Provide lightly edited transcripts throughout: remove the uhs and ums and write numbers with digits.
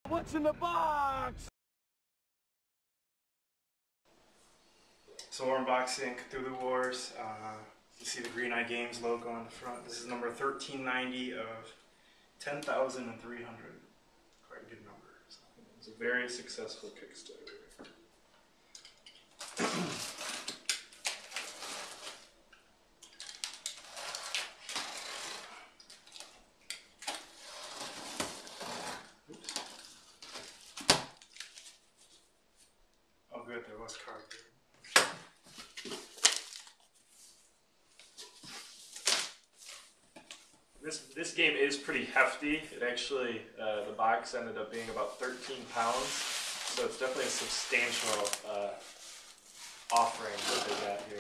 What's in the box? So we're unboxing Cthulhu Wars. You see the Green Eye Games logo on the front. This is number 1390 of 10,300. Quite a good number. So it's a very successful Kickstarter. Oh good, there was cardboard. This game is pretty hefty. It actually, the box ended up being about 13 pounds, so it's definitely a substantial offering that they got here.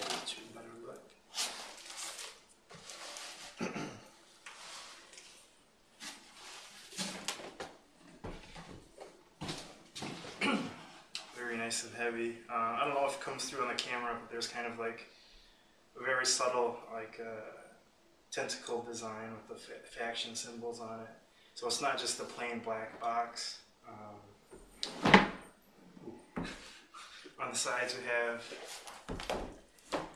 Very nice and heavy. I don't know if it comes through on the camera, but there's kind of like a very subtle tentacle design with the faction symbols on it. So it's not just a plain black box. On the sides we have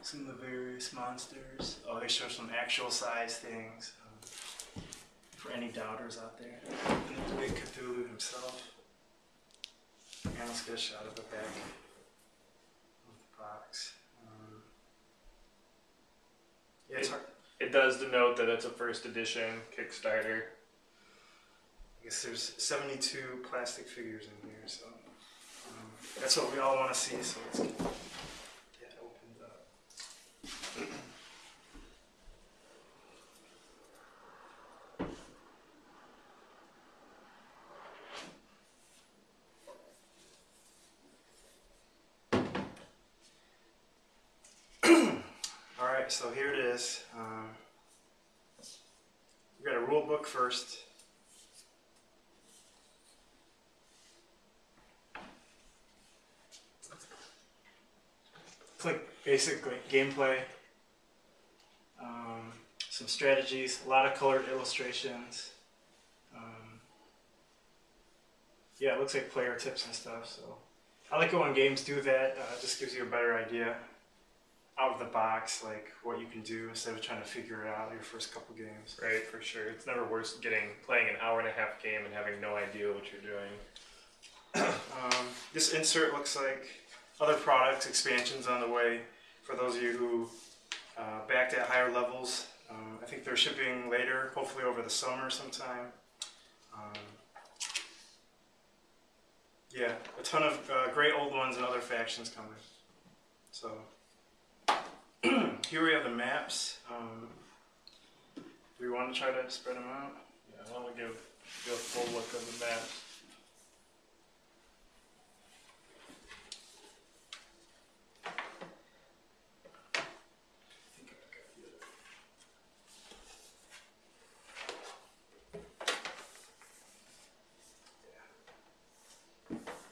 some of the various monsters. Oh, they show some actual size things for any doubters out there. And the big Cthulhu himself. And let's get a shot of the back of the box. Yeah, it's hard. It does denote that it's a first edition Kickstarter. I guess there's 72 plastic figures in here, so that's what we all want to see, so let's get that opened up. Alright, so here it is. We got a rule book first. It's like basic gameplay, some strategies, a lot of colored illustrations. Yeah, it looks like player tips and stuff. So I like it when games do that. It just gives you a better idea out of the box, like what you can do instead of trying to figure it out your first couple games. Right, for sure. It's never worse playing an hour-and-a-half game and having no idea what you're doing. This insert looks like other products, expansions on the way. For those of you who backed at higher levels, I think they're shipping later, hopefully over the summer sometime. Yeah, a ton of great old ones and other factions coming. So here we have the maps. Do we want to try to spread them out? Yeah, I want to give a full look of the maps.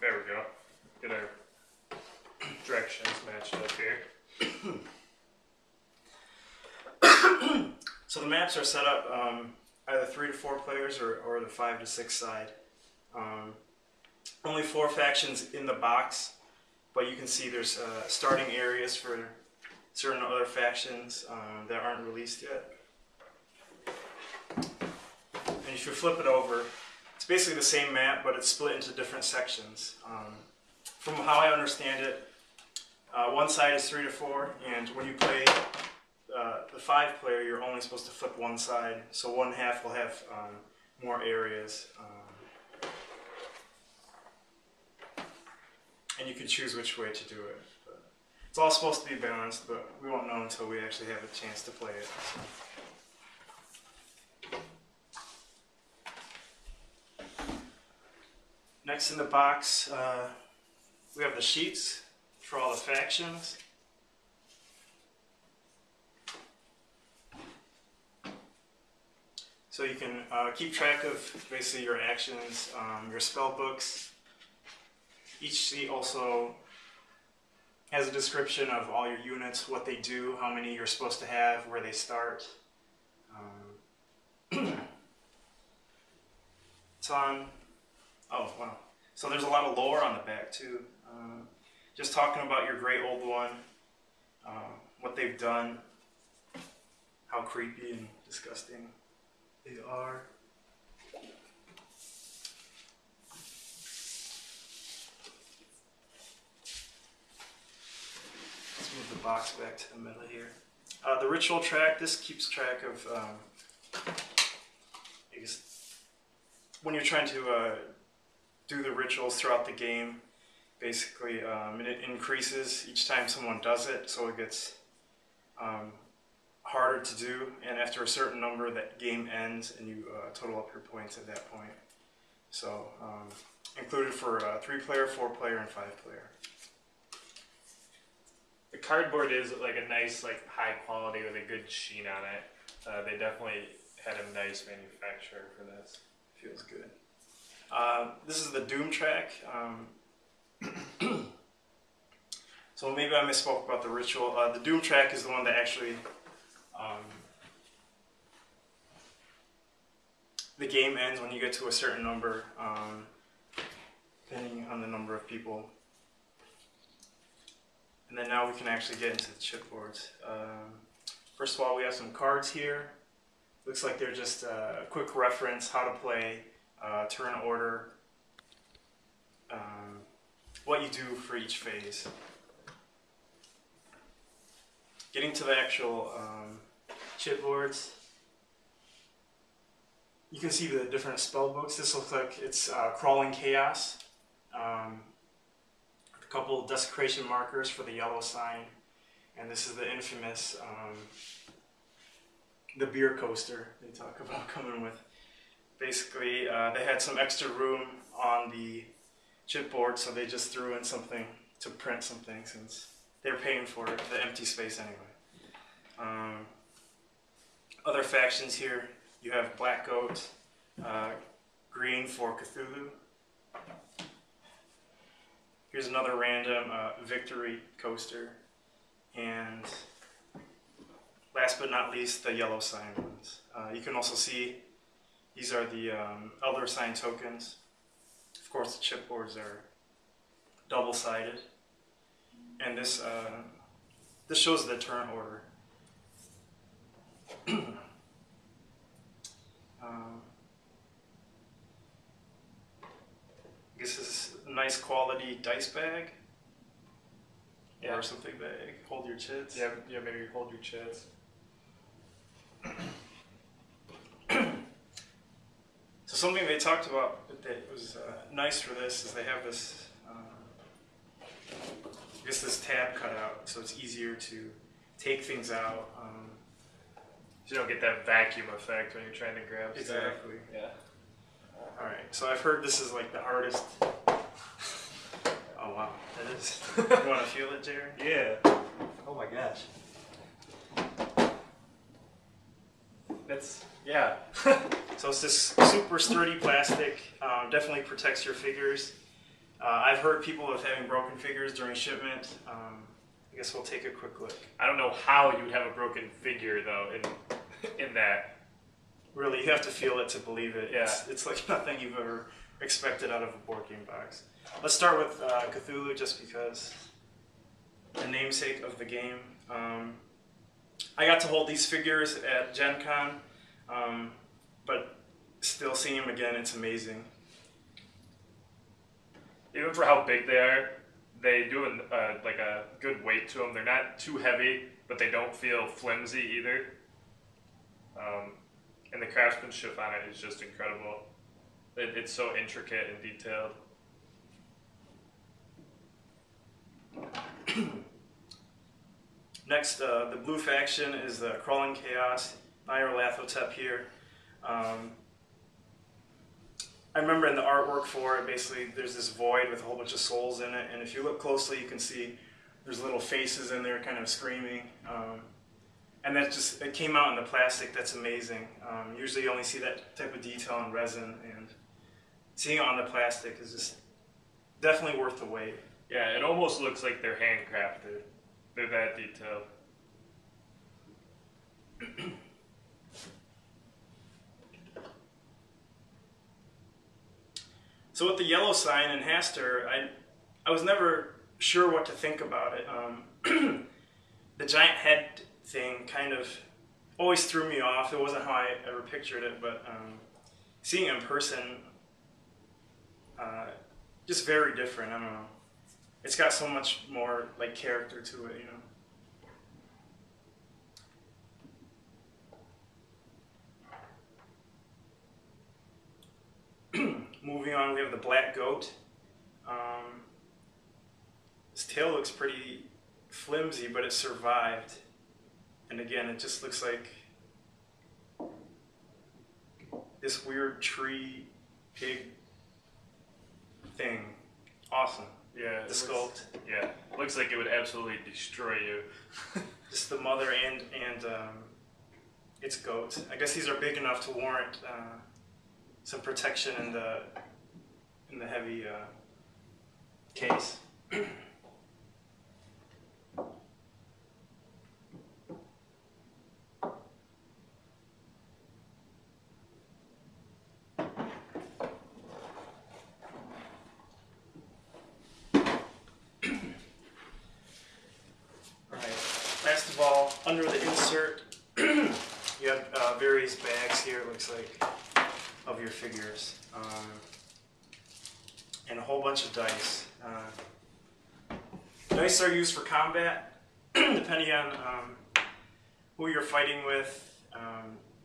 There we go. Get our directions matched up here. So the maps are set up either 3 to 4 players or the 5 to 6 side. Only 4 factions in the box, but you can see there's starting areas for certain other factions that aren't released yet. And if you flip it over, it's basically the same map, but it's split into different sections. From how I understand it, one side is 3 to 4, and when you play the 5 player, you're only supposed to flip one side, so one half will have more areas. And you can choose which way to do it. But it's all supposed to be balanced, but we won't know until we actually have a chance to play it. So. Next in the box, we have the sheets for all the factions. So you can keep track of basically your actions, your spell books. Each sheet also has a description of all your units, what they do, how many you're supposed to have, where they start. It's on Oh, wow. So there's a lot of lore on the back, too. Just talking about your Great Old One, what they've done, how creepy and disgusting they are. Let's move the box back to the middle here. The ritual track, this keeps track of, I guess, when you're trying to do the rituals throughout the game. Basically, and it increases each time someone does it, so it gets harder to do, and after a certain number, that game ends, and you total up your points at that point. So, included for 3-player, 4-player, and 5-player. The cardboard is like a nice, like high quality with a good sheen on it. They definitely had a nice manufacturer for this. Feels good. This is the Doom track. So maybe I misspoke about the ritual. The Doom track is the one that actually the game ends when you get to a certain number, depending on the number of people. And then now we can actually get into the chipboards. First of all, we have some cards here. Looks like they're just a quick reference how to play, turn order, what you do for each phase. Getting to the actual chipboards, you can see the different spell books. This looks like it's Crawling Chaos. A couple desecration markers for the yellow sign, and this is the infamous the beer coaster they talk about coming with. Basically, they had some extra room on the chipboard, so they just threw in something to print something since they're paying for the empty space anyway. Other factions here, you have Black Goat, green for Cthulhu. Here's another random victory coaster, and last but not least, the yellow sign ones. You can also see these are the Elder Sign tokens. Of course, the chipboards are double-sided, and this shows the turn order. I guess this is a nice quality dice bag, or something bag. Hold your chits. Yeah, maybe hold your chits. So something they talked about that was nice for this is they have this, I guess this tab cut out, so it's easier to take things out. You don't get that vacuum effect when you're trying to grab stuff. Exactly. Yeah. All right, so I've heard this is like the hardest. Oh wow, that is. You want to feel it, Jerry? Yeah. Oh my gosh. That's, yeah. So it's this super sturdy plastic, definitely protects your figures. I've heard people of having broken figures during shipment. I guess we'll take a quick look. I don't know how you would have a broken figure though in that. Really, you have to feel it to believe it. Yeah. It's like nothing you've ever expected out of a board game box. Let's start with Cthulhu, just because the namesake of the game. I got to hold these figures at Gen Con, but still seeing them again, it's amazing. Even for how big they are, they do like a good weight to them. They're not too heavy, but they don't feel flimsy either. And the craftsmanship on it is just incredible. It's so intricate and detailed. Next, the blue faction is the Crawling Chaos. Nyarlathotep here. I remember in the artwork for it, basically there's this void with a whole bunch of souls in it, and if you look closely you can see there's little faces in there kind of screaming. And that just, it came out in the plastic, that's amazing. Usually you only see that type of detail in resin, and seeing it on the plastic is just definitely worth the wait. Yeah, it almost looks like they're handcrafted. They're that detailed. So with the yellow sign and Haster, I was never sure what to think about it. The giant head thing kind of always threw me off. It wasn't how I ever pictured it, but seeing it in person, just very different. I don't know. It's got so much more like character to it, you know. Moving on, we have the black goat. His tail looks pretty flimsy, but it survived. And again, it just looks like this weird tree pig thing. Awesome. Yeah. The sculpt. Yeah. Looks like it would absolutely destroy you. Just the mother and its goat. I guess these are big enough to warrant some protection in the heavy case. Last of all, under the insert, you have various bags here, it looks like, of your figures. And a whole bunch of dice. Dice are used for combat, depending on who you're fighting with.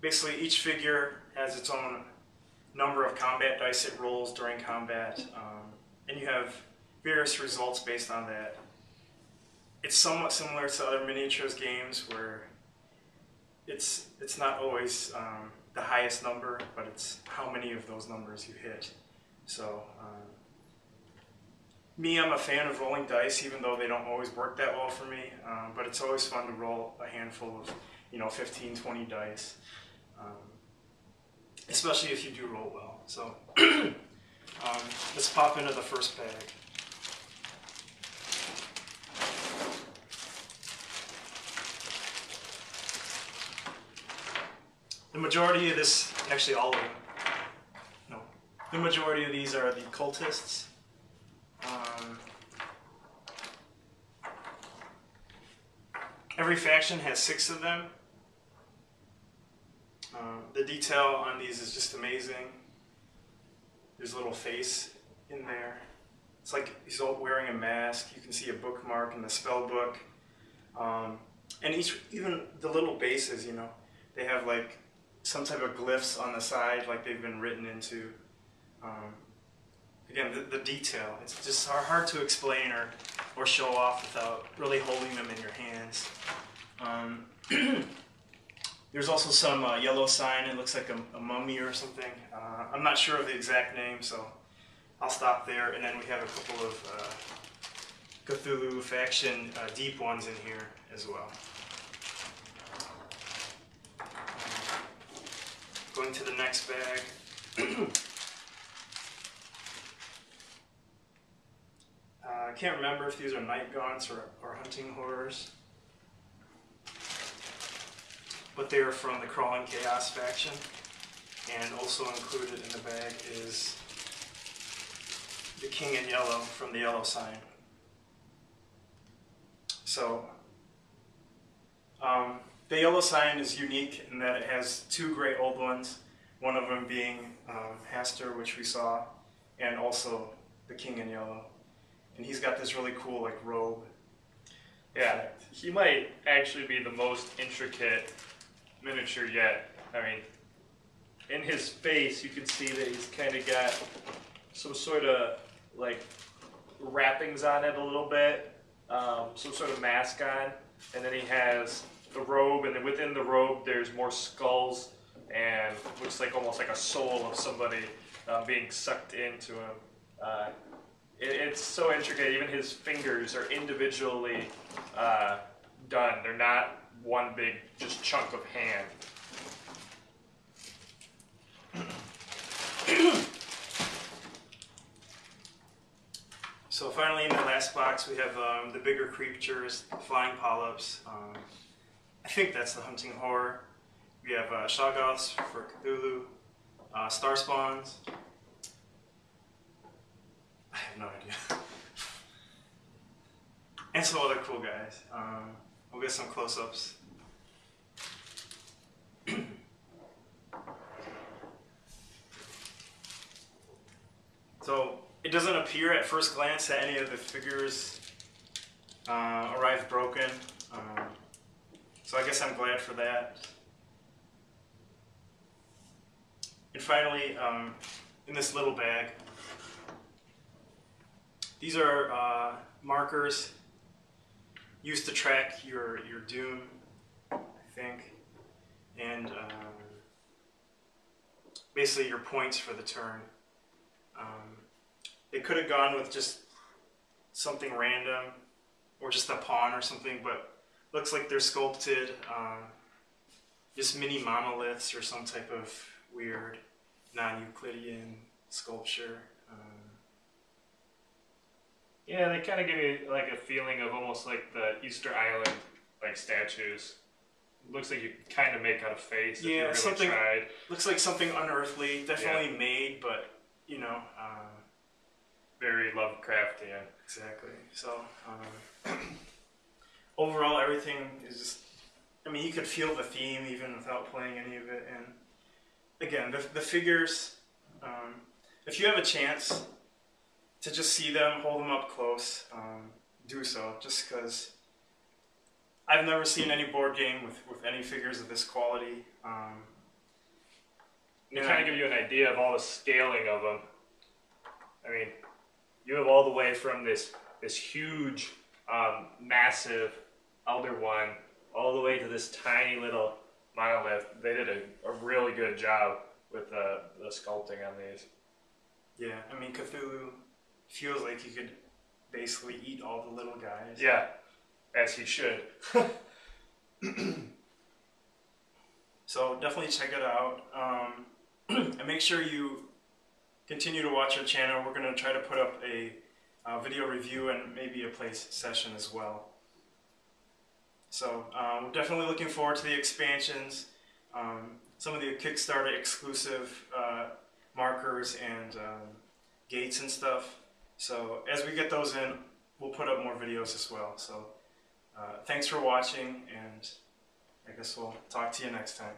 Basically, each figure has its own number of combat dice it rolls during combat, and you have various results based on that. It's somewhat similar to other miniatures games where it's not always the highest number, but it's how many of those numbers you hit. So me, I'm a fan of rolling dice, even though they don't always work that well for me, but it's always fun to roll a handful of 15, 20 dice, especially if you do roll well. So let's pop into the first bag. The majority of this, actually all of them, no, the majority of these are the cultists. Every faction has 6 of them. The detail on these is just amazing. There's a little face in there. It's like he's all wearing a mask. You can see a bookmark in the spell book. And even the little bases, they have like some type of glyphs on the side, like they've been written into. Again, the detail, it's just hard to explain or show off without really holding them in your hands. There's also some yellow sign. It looks like a mummy or something. I'm not sure of the exact name, so I'll stop there. And then we have a couple of Cthulhu faction deep ones in here as well. Going to the next bag. I can't remember if these are night gaunts or hunting horrors, but they are from the Crawling Chaos faction, and also included in the bag is the King in Yellow from the yellow sign. So the yellow sign is unique in that it has 2 great old ones, one of them being Haster, which we saw, and also the King in Yellow. And he's got this really cool like robe. Yeah, he might actually be the most intricate miniature yet. I mean, in his face you can see that he's kind of got some sort of like wrappings on it a little bit, some sort of mask on, and then he has the robe, and then within the robe there's more skulls and looks like almost like a soul of somebody being sucked into him. It's so intricate. Even his fingers are individually done. They're not one big just chunk of hand. So finally, in the last box, we have the bigger creatures, the flying polyps. I think that's the hunting horror. We have Shoggoths for Cthulhu, star spawns, I have no idea. And some other cool guys. We'll get some close-ups. So it doesn't appear at first glance that any of the figures arrived broken. So I guess I'm glad for that. And finally, in this little bag, these are markers used to track your doom, I think, and basically your points for the turn. They could have gone with just something random, or just a pawn or something, but looks like they're sculpted, just mini monoliths or some type of weird non-Euclidean sculpture. Yeah, they kind of give you like a feeling of almost like the Easter Island like statues. Looks like you kind of make out a face if you really something tried. Looks like something unearthly, definitely made, but you know, very Lovecraftian. Exactly. So overall, everything is just. I mean, you could feel the theme even without playing any of it. And again, the figures. If you have a chance to just see them, hold them up close, do so. Just because I've never seen any board game with any figures of this quality. They kind of give you an idea of all the scaling of them. I mean, you have all the way from this huge, massive Elder One, all the way to this tiny little monolith. They did a really good job with the sculpting on these. Yeah, I mean, Cthulhu feels like he could basically eat all the little guys. Yeah, as he should. So definitely check it out. And make sure you continue to watch our channel. We're going to try to put up a video review and maybe a play session as well. So we're definitely looking forward to the expansions, some of the Kickstarter exclusive markers and gates and stuff. So as we get those in, we'll put up more videos as well. So thanks for watching, and I guess we'll talk to you next time.